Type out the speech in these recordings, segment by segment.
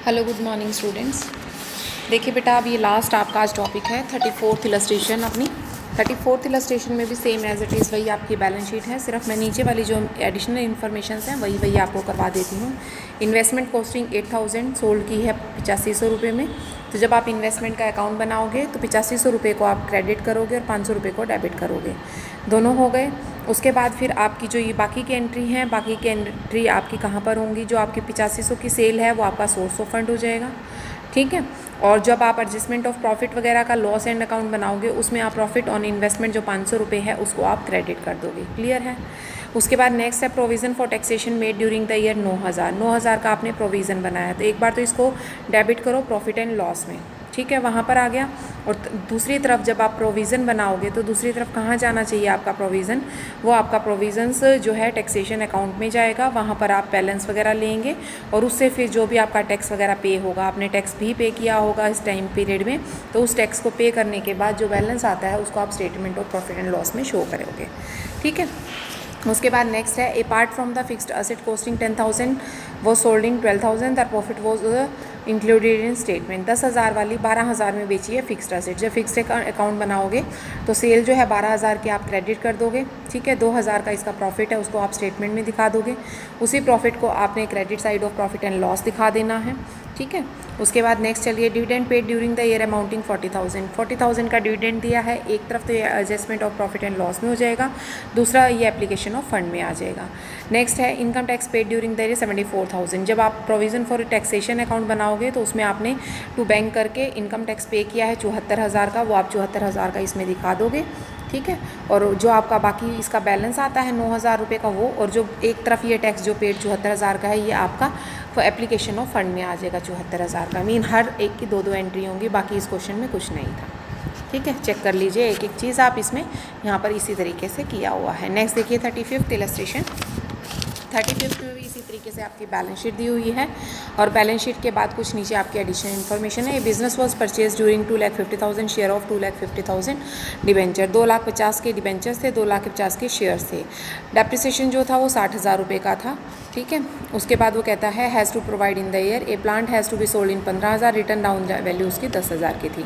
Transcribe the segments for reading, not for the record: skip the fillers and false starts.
Hello good morning students. देखिए बेटा, अब ये लास्ट आपका आज टॉपिक है 34th इलस्ट्रेशन। अपनी 34th इलस्ट्रेशन में भी सेम एज इट इज़ वही आपकी बैलेंस शीट है, सिर्फ मैं नीचे वाली जो एडिशनल इन्फॉर्मेशन हैं वही आपको करवा देती हूँ। इन्वेस्टमेंट कॉस्टिंग 8000 सोल्ड की है 8500 रुपये में। तो जब आप इन्वेस्टमेंट का अकाउंट बनाओगे तो 8500 रुपये को आप क्रेडिट करोगे और 500 रुपये को डेबिट करोगे, दोनों हो गए। उसके बाद फिर आपकी जो ये बाकी की एंट्री हैं, बाकी की एंट्री आपकी कहाँ पर होंगी? जो आपकी 8500 की सेल है वो आपका सोर्स ऑफ फंड हो जाएगा, ठीक है। और जब आप एडजस्टमेंट ऑफ प्रॉफिट वगैरह का लॉस एंड अकाउंट बनाओगे उसमें आप प्रॉफिट ऑन इन्वेस्टमेंट जो 500 रुपये है उसको आप क्रेडिट कर दोगे। क्लियर है? उसके बाद नेक्स्ट है provision for taxation made during the year 9000 का आपने प्रोविज़न बनाया है, तो एक बार तो इसको डेबिट करो प्रॉफिट एंड लॉस में, ठीक है, वहाँ पर आ गया। और दूसरी तरफ जब आप प्रोविज़न बनाओगे तो दूसरी तरफ कहाँ जाना चाहिए आपका प्रोविज़न? वो आपका प्रोविज़न्स जो है टैक्सेशन अकाउंट में जाएगा, वहाँ पर आप बैलेंस वगैरह लेंगे और उससे फिर जो भी आपका टैक्स वगैरह पे होगा, आपने टैक्स भी पे किया होगा इस टाइम पीरियड में, तो उस टैक्स को पे करने के बाद जो बैलेंस आता है उसको आप statement of profit and loss में शो करोगे, ठीक है। उसके बाद नेक्स्ट है apart from the fixed asset costing 10,000 वो sold in 12,000 the profit was included in statement. 10,000 वाली 12,000 में बेची है फिक्स्ड असेट। जब फिक्स्ड अकाउंट बनाओगे तो सेल जो है 12,000 की आप क्रेडिट कर दोगे, ठीक है। 2,000 का इसका प्रॉफिट है उसको आप स्टेटमेंट में दिखा दोगे, उसी प्रॉफिट को आपने credit side of profit and loss दिखा देना है, ठीक है। उसके बाद नेक्स्ट चलिए dividend paid during the year amounting 40,000 का डिविडेंड दिया है। एक तरफ तो ये adjustment of profit and loss में हो जाएगा, दूसरा ये एप्लीकेशन ऑफ फंड में आ जाएगा। नेक्स्ट है income tax paid during the year 74,000। जब आप प्रोविज़न फॉर टैक्सेशन अकाउंट बनाओगे तो उसमें आपने टू बैंक करके इनकम टैक्स पे किया है 74,000 का, वो आप 74,000 का इसमें दिखा दोगे, ठीक है। और जो आपका बाकी इसका बैलेंस आता है 9,000 रुपये का वो, और जो एक तरफ ये टैक्स जो पेड 74,000 का है ये आपका एप्लीकेशन ऑफ फंड में आ जाएगा 74,000 का। मीन हर एक की दो एंट्री होंगी, बाकी इस क्वेश्चन में कुछ नहीं था, ठीक है। चेक कर लीजिए एक एक चीज़ आप इसमें यहाँ पर इसी तरीके से किया हुआ है। नेक्स्ट देखिए 35th इलस्ट्रेशन। 35th में भी इसी तरीके से आपकी बैलेंस शीट दी हुई है और बैलेंस शीट के बाद कुछ नीचे आपकी एडिशनल इन्फॉर्मेशन है। ये business was purchase during 2,50,000 share of 2,50,000 debenture. 2,50,000 के डिबेंचर्स थे, 2,50,000 के शेयर्स थे। डेप्रिसिएशन जो था वो 60,000 रुपये का था, ठीक है। उसके बाद वो कहता है has to provide in the year a plant has to be sold in 15,000, written down value उसकी 10,000 की थी।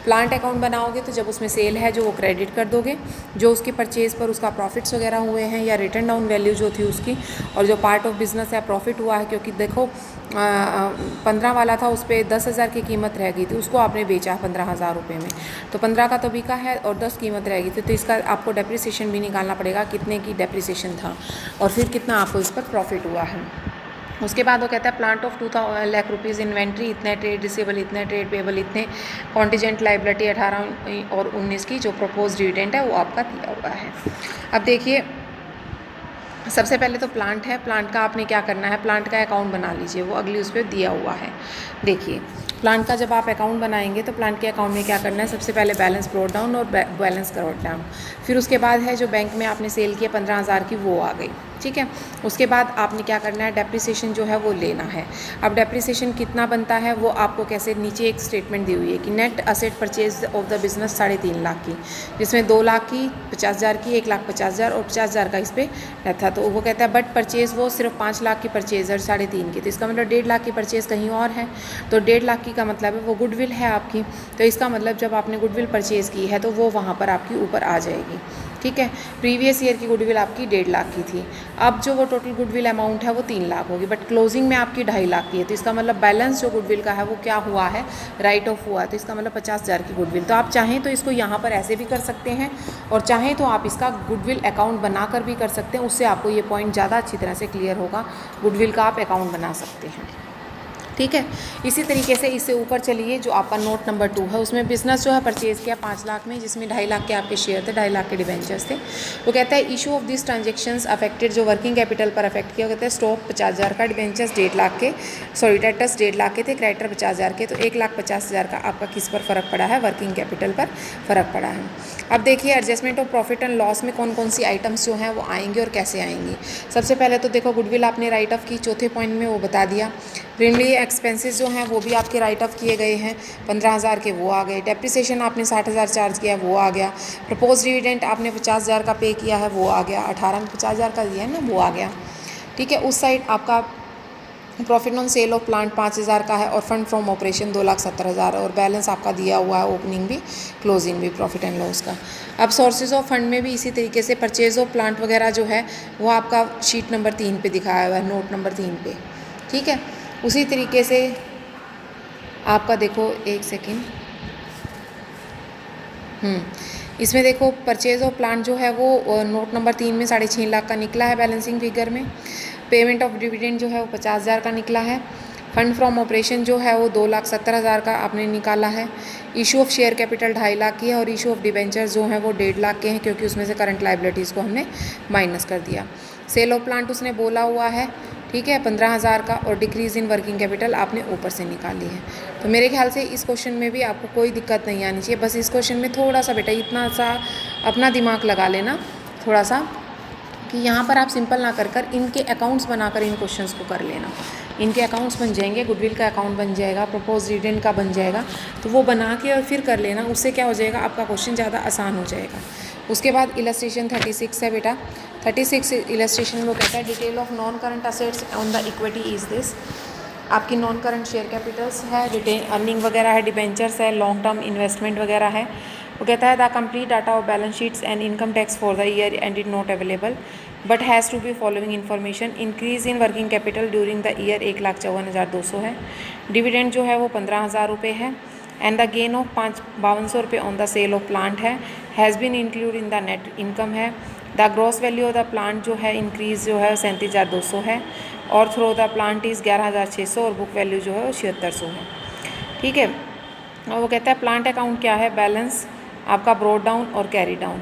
प्लांट अकाउंट बनाओगे तो जब उसमें सेल है जो वो क्रेडिट कर दोगे, जो उसके परचेज़ पर उसका प्रॉफिट्स वगैरह हुए हैं या रिटर्न डाउन वैल्यू जो थी उसकी, और जो पार्ट ऑफ बिजनेस है प्रॉफिट हुआ है, क्योंकि देखो 15 वाला था उस पर 10,000 की कीमत रह गई थी, उसको आपने बेचा 15,000 रुपये में, तो 15 का तो बिका है और 10 कीमत रह गई थी, तो इसका आपको डेप्रिसिएशन भी निकालना पड़ेगा कितने की डेप्रिसिएशन था और फिर कितना आपको इस पर प्रॉफिट हुआ है। उसके बाद वो कहता है plant of 2 lakh rupees inventory इतने, ट्रेड रिसीवेबल इतने, ट्रेड पेबल इतने, कॉन्टीजेंट लाइबिलिटी 18 और 19 की जो प्रपोज डिविडेंड है वो आपका दिया हुआ है। अब देखिए सबसे पहले तो प्लांट है, प्लांट का आपने क्या करना है, प्लांट का अकाउंट बना लीजिए, वो अगली उस पर दिया हुआ है। देखिए प्लांट का जब आप अकाउंट बनाएंगे तो प्लांट के अकाउंट में क्या करना है, सबसे पहले बैलेंस ब्रॉट डाउन और बैलेंस करवट डाउन, फिर उसके बाद है जो बैंक में आपने सेल किया 15,000 की वो आ गई, ठीक है। उसके बाद आपने क्या करना है, डेप्रिसिएशन जो है वो लेना है। अब डेप्रिसिएशन कितना बनता है वो आपको कैसे, नीचे एक स्टेटमेंट दी हुई है कि net asset purchase of the business 3.5 lakh की, जिसमें 2 लाख की, 50,000 की, 1,50,000 और 50,000 का इस पर था। तो वो कहता है बट परचेज़ वो सिर्फ 5 लाख की परचेज़ और 3.5 की, तो इसका मतलब 1.5 लाख की परचेज़ कहीं और है, तो 1.5 लाख की का मतलब है वो गुडविल है आपकी, तो इसका मतलब जब आपने गुडविल परचेज़ की है तो वो वहाँ पर आपकी ऊपर आ जाएगी, ठीक है। प्रीवियस ईयर की गुडविल आपकी 1.5 लाख की थी, अब जो वो टोटल गुडविल अमाउंट है वो 3 लाख होगी, बट क्लोजिंग में आपकी 2.5 लाख की है, तो इसका मतलब बैलेंस जो गुडविल का है वो क्या हुआ है, राइट ऑफ हुआ है, तो इसका मतलब 50,000 की गुडविल। तो आप चाहें तो इसको यहाँ पर ऐसे भी कर सकते हैं और चाहें तो आप इसका गुडविल अकाउंट बनाकर भी कर सकते हैं, उससे आपको ये पॉइंट ज़्यादा अच्छी तरह से क्लियर होगा। गुडविल का आप अकाउंट बना सकते हैं, ठीक है। इसी तरीके से इससे ऊपर चलिए जो आपका नोट नंबर 2 है, उसमें बिजनेस जो है परचेज़ किया 5 लाख में, जिसमें 2.5 लाख के आपके शेयर थे, 2.5 लाख के डिबेंचर्स थे। वो कहता है issue of this transactions affected, जो वर्किंग कैपिटल पर अफेक्ट किया, कहते हैं स्टॉक 50,000 का, डिबेंचर्स 1.5 लाख के, सॉरी डेटर्स 1.5 लाख के थे, क्रेडिटर 50,000 के, तो 1,50,000 का आपका किस पर फ़र्क पड़ा है, वर्किंग कैपिटल पर फ़र्क पड़ा है। अब देखिए adjustment of profit and loss में कौन कौन सी आइटम्स जो हैं वो आएंगे और कैसे आएंगी। सबसे पहले तो देखो गुडविल आपने राइट ऑफ की, चौथे पॉइंट में वो बता दिया। प्रिमली एक्सपेंसेस जो हैं वो भी आपके राइट ऑफ किए गए हैं, 15,000 के वो आ गए। डेप्रिसिएशन आपने 60,000 चार्ज किया वो आ गया। प्रपोज डिविडेंड आपने 50,000 का पे किया है वो आ गया। 18 में 50,000 का दिया है ना, वो आ गया, ठीक है। उस साइड आपका profit on sale of plant 5,000 का है और फंड फ्रॉम ऑपरेशन 2,70,000 और बैलेंस आपका दिया हुआ है ओपनिंग भी क्लोजिंग भी प्रॉफिट एंड लॉस का। अब सोर्सेज ऑफ फंड में भी इसी तरीके से परचेज ऑफ प्लांट वगैरह जो है वो आपका शीट नंबर 3 पे दिखाया हुआ है, नोट नंबर 3 पे, ठीक है। उसी तरीके से आपका देखो एक सेकेंड, इसमें देखो परचेज ऑफ प्लांट जो है वो नोट नंबर 3 में 6.5 लाख का निकला है बैलेंसिंग फिगर में। पेमेंट ऑफ डिविडेंड जो है वो 50,000 का निकला है। फंड फ्रॉम ऑपरेशन जो है वो 2,70,000 का आपने निकाला है। Issue of share capital 2.5 lakh की है और इशू ऑफ डिबेंचर जो है वो 1.5 लाख के हैं, क्योंकि उसमें से करंट लाइबिलिटीज़ को हमने माइनस कर दिया। सेल ऑफ प्लांट उसने बोला हुआ है, ठीक है, 15,000 का, और डिक्रीज़ इन वर्किंग कैपिटल आपने ऊपर से निकाली है। तो मेरे ख्याल से इस क्वेश्चन में भी आपको कोई दिक्कत नहीं आनी चाहिए। बस इस क्वेश्चन में थोड़ा सा बेटा इतना सा अपना दिमाग लगा लेना थोड़ा सा, कि यहाँ पर आप सिंपल ना कर कर इनके अकाउंट्स बनाकर इन क्वेश्चंस को कर लेना। इनके अकाउंट्स बन जाएंगे, गुडविल का अकाउंट बन जाएगा, प्रपोज डिविडेंड का बन जाएगा, तो वो बना के और फिर कर लेना। उससे क्या हो जाएगा, आपका क्वेश्चन ज़्यादा आसान हो जाएगा। उसके बाद इलस्ट्रेशन 36 है बेटा। 36 इलस्ट्रेशन में वो कहता है detail of non current assets on the equity is this. आपकी नॉन करंट शेयर कैपिटल्स है, रिटेन अर्निंग वगैरह है, डिबेंचर्स है, लॉन्ग टर्म इन्वेस्टमेंट वगैरह है। वो कहता है the complete data of balance sheets and income tax for the year ended not available but has to be following information. Increase in working capital during the year 1,54,200 है। Dividend जो है वो 15,000 रुपये है। एंड द गेन ऑफ 5,5200 रुपये on the sale of plant है, has been include in the net income है। The gross value of the plant जो है इंक्रीज जो है 37,200 है और थ्रो द प्लांट इज़ 11,600 और बुक वैल्यू जो है वो 7600 है, ठीक है। और वो कहता है प्लांट अकाउंट क्या है, बैलेंस आपका ब्रॉड डाउन और कैरी डाउन।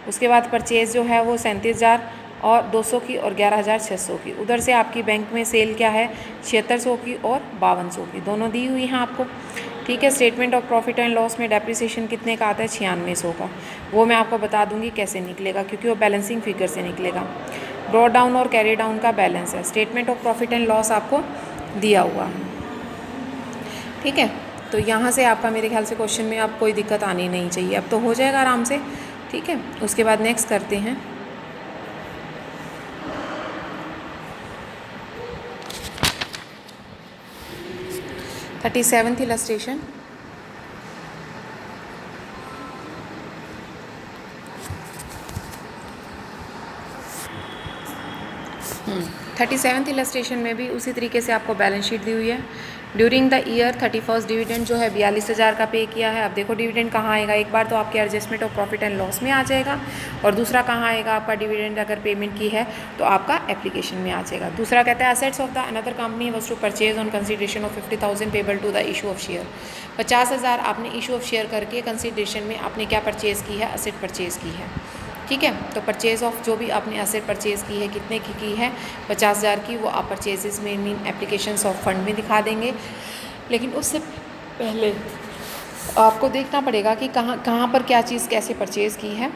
उसके बाद परचेज जो है वो 37,000 और 200 की और 11,600 की। उधर से आपकी बैंक में सेल क्या है 7600 की और 5200 की, दोनों दी हुई हैं आपको, ठीक है। Statement of profit and loss में डेप्रिसिएशन कितने का आता है 9600 का, वो मैं आपको बता दूंगी कैसे निकलेगा, क्योंकि वो बैलेंसिंग फिगर से निकलेगा। ब्रॉड डाउन और कैरी डाउन का बैलेंस है। Statement of profit and loss आपको दिया हुआ है, ठीक है। तो यहाँ से आपका मेरे ख्याल से क्वेश्चन में आप कोई दिक्कत आनी नहीं चाहिए, अब तो हो जाएगा आराम से, ठीक है। उसके बाद नेक्स्ट करते हैं। Thirty seventh illustration. 37th illustration में भी उसी तरीके से आपको बैलेंस शीट दी हुई है। ड्यूरिंग द ईयर 31 डिविडेंड जो है 42,000 का पे किया है। अब देखो डिविडेंड कहाँ आएगा, एक बार तो आपके adjustment of profit and loss में आ जाएगा और दूसरा कहाँ आएगा आपका डिविडेंड अगर पेमेंट की है तो आपका एप्लीकेशन में आ जाएगा। दूसरा कहता है assets of the another company was to purchase on consideration of 50,000 payable to the issue of share. 50,000 आपने इशू ऑफ शेयर करके कंसिडरेशन में आपने क्या परचेज़ की है, असेट परचेज़ की है, ठीक है। तो परचेज़ ऑफ जो भी आपने असेट परचेज़ की है कितने की है 50,000 की, वो आप परचेजेस में मीन एप्लीकेशंस ऑफ फंड में दिखा देंगे। लेकिन उससे पहले आपको देखना पड़ेगा कि कहाँ पर क्या चीज़ कैसे परचेज़ की है,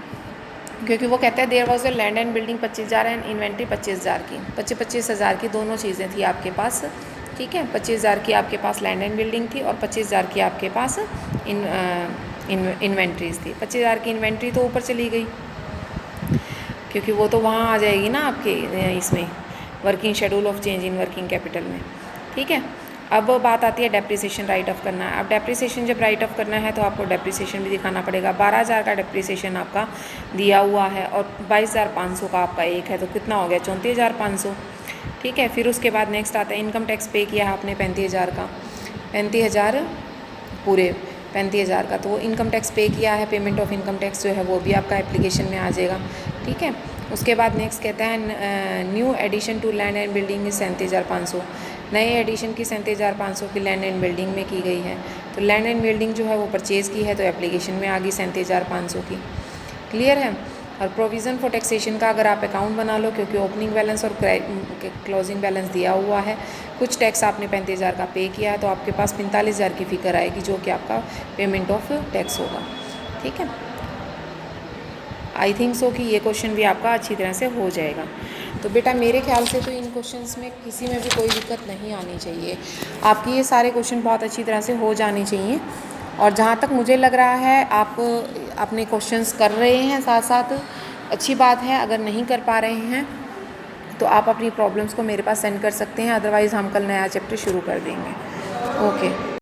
क्योंकि वो कहता है there was a land and building 25,000 and inventory 25,000 की, 25,000 की दोनों चीज़ें थी आपके पास, ठीक है। 25,000 की आपके पास लैंड एंड बिल्डिंग थी और 25,000 की आपके पास इन्वेंट्रीज थी। 25,000 की इन्वेंट्री तो ऊपर चली गई, क्योंकि वो तो वहाँ आ जाएगी ना आपके इसमें working schedule of change in working capital में, ठीक है। अब बात आती है डेप्रिसिएशन राइट ऑफ करना है। अब डेप्रिसिएशन जब राइट ऑफ करना है तो आपको डेप्रिसिएशन भी दिखाना पड़ेगा। 12,000 का डेप्रिसिएशन आपका दिया हुआ है और 22,500 का आपका एक है, तो कितना हो गया 34,500, ठीक है। फिर उसके बाद नेक्स्ट आता है इनकम टैक्स पे किया है आपने 35,000 का, 35,000 पूरे 35,000 का, तो वो इनकम टैक्स पे किया है। पेमेंट ऑफ इनकम टैक्स जो है वो भी आपका एप्लीकेशन में आ जाएगा, ठीक है। उसके बाद नेक्स्ट कहता है new addition to land and building 37,500, नए एडिशन की 37,500 की लैंड एंड बिल्डिंग में की गई है। तो लैंड एंड बिल्डिंग जो है वो परचेज़ की है तो एप्लीकेशन में आ गई 37,500 की, क्लियर है। और प्रोविज़न फॉर टैक्सेशन का अगर आप अकाउंट बना लो, क्योंकि ओपनिंग बैलेंस और क्लोजिंग बैलेंस दिया हुआ है, कुछ टैक्स आपने 35,000 का पे किया है तो आपके पास 45,000 की फिगर आएगी जो कि आपका पेमेंट ऑफ टैक्स होगा, ठीक है। आई थिंक सो कि ये क्वेश्चन भी आपका अच्छी तरह से हो जाएगा। तो बेटा मेरे ख्याल से तो इन क्वेश्चंस में किसी में भी कोई दिक्कत नहीं आनी चाहिए, आपकी ये सारे क्वेश्चन बहुत अच्छी तरह से हो जाने चाहिए। और जहाँ तक मुझे लग रहा है आप अपने क्वेश्चंस कर रहे हैं साथ साथ, अच्छी बात है। अगर नहीं कर पा रहे हैं तो आप अपनी प्रॉब्लम्स को मेरे पास सेंड कर सकते हैं, अदरवाइज़ हम कल नया चैप्टर शुरू कर देंगे। ओके।